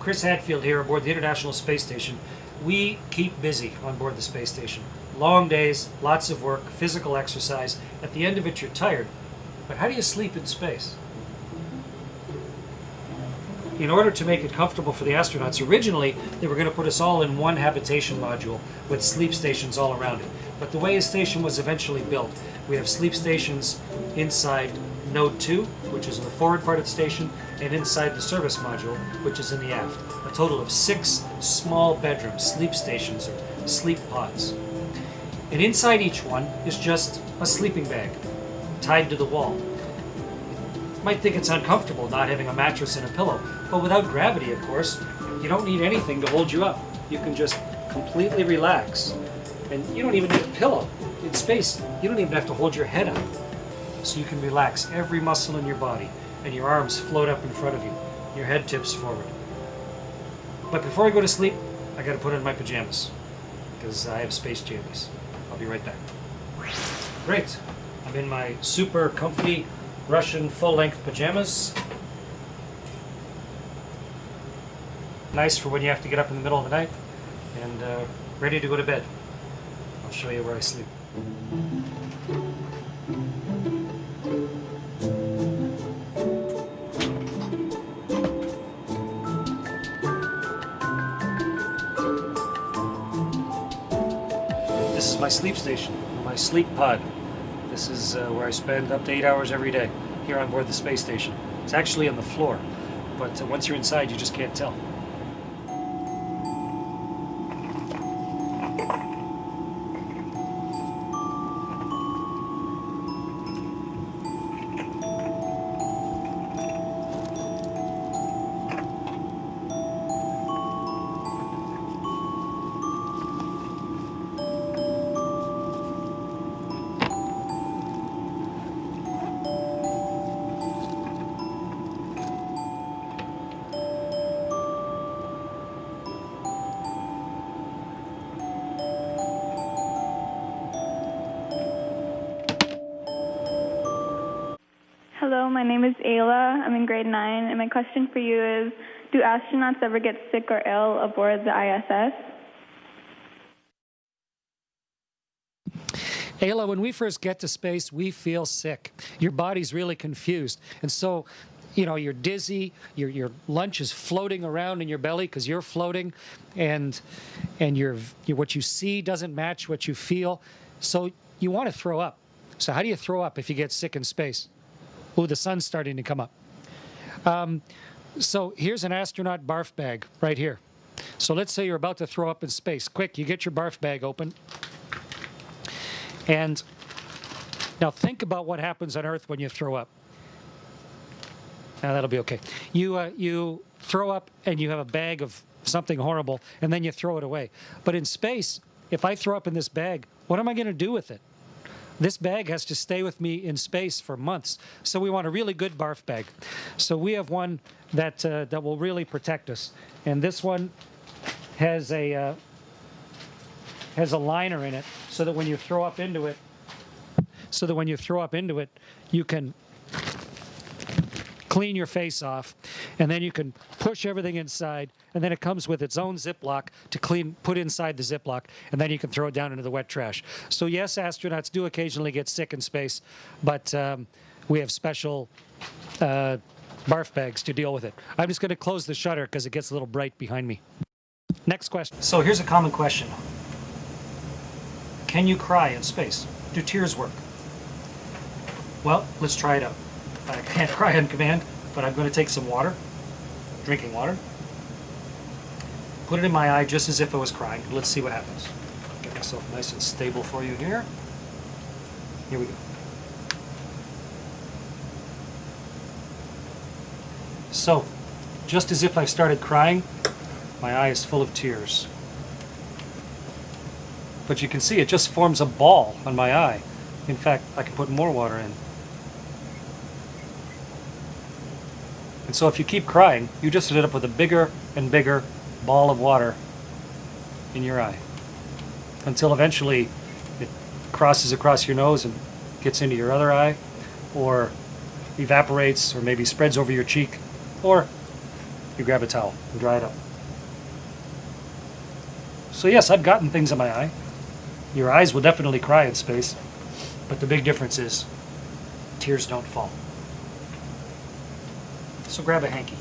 Chris Hadfield here aboard the International Space Station. We keep busy on board the space station. Long days, lots of work, physical exercise. At the end of it, you're tired. But how do you sleep in space? In order to make it comfortable for the astronauts, originally they were going to put us all in one habitation module with sleep stations all around it. But the way a station was eventually built, we have sleep stations inside Node 2, which is in the forward part of the station, and inside the service module, which is in the aft. A total of 6 small bedrooms, sleep stations, or sleep pods. And inside each one is just a sleeping bag tied to the wall. You might think it's uncomfortable not having a mattress and a pillow, but without gravity, of course, you don't need anything to hold you up. You can just completely relax. And you don't even need a pillow. In space, you don't even have to hold your head up. So you can relax every muscle in your body, and your arms float up in front of you. Your head tips forward. But before I go to sleep, I gotta put on my pajamas, because I have space jammies. I'll be right back. Great. I'm in my super comfy Russian full-length pajamas. Nice for when you have to get up in the middle of the night, and ready to go to bed. I'll show you where I sleep. This is my sleep station, my sleep pod. This is where I spend up to 8 hours every day here on board the space station. It's actually on the floor, but once you're inside, you just can't tell. Hello, my name is Ayla. I'm in grade 9, and my question for you is, do astronauts ever get sick or ill aboard the ISS? Ayla, when we first get to space, we feel sick. Your body's really confused. And so, you know, you're dizzy, your lunch is floating around in your belly because you're floating, and what you see doesn't match what you feel. So you want to throw up. So how do you throw up if you get sick in space? Oh, the sun's starting to come up. So here's an astronaut barf bag right here. So let's say you're about to throw up in space. Quick, you get your barf bag open. And now think about what happens on Earth when you throw up. Now that'll be okay. You throw up and you have a bag of something horrible, and then you throw it away. But in space, if I throw up in this bag, what am I going to do with it? This bag has to stay with me in space for months. So we want a really good barf bag. So we have one that will really protect us. And this one has a liner in it, so that when you throw up into it, you can clean your face off, and then you can push everything inside, and then it comes with its own Ziploc to put inside the Ziploc, and then you can throw it down into the wet trash. So yes, astronauts do occasionally get sick in space, but we have special barf bags to deal with it. I'm just going to close the shutter because it gets a little bright behind me. Next question. So here's a common question. Can you cry in space? Do tears work? Well, let's try it out. I can't cry on command, but I'm going to take some water, drinking water, put it in my eye just as if I was crying. Let's see what happens. Get myself nice and stable for you here. Here we go. So, just as if I started crying, my eye is full of tears. But you can see it just forms a ball on my eye. In fact, I can put more water in. And so if you keep crying, you just end up with a bigger and bigger ball of water in your eye, until eventually it crosses across your nose and gets into your other eye, or evaporates, or maybe spreads over your cheek, or you grab a towel and dry it up. So yes, I've gotten things in my eye. Your eyes will definitely cry in space, but the big difference is tears don't fall. So grab a hanky.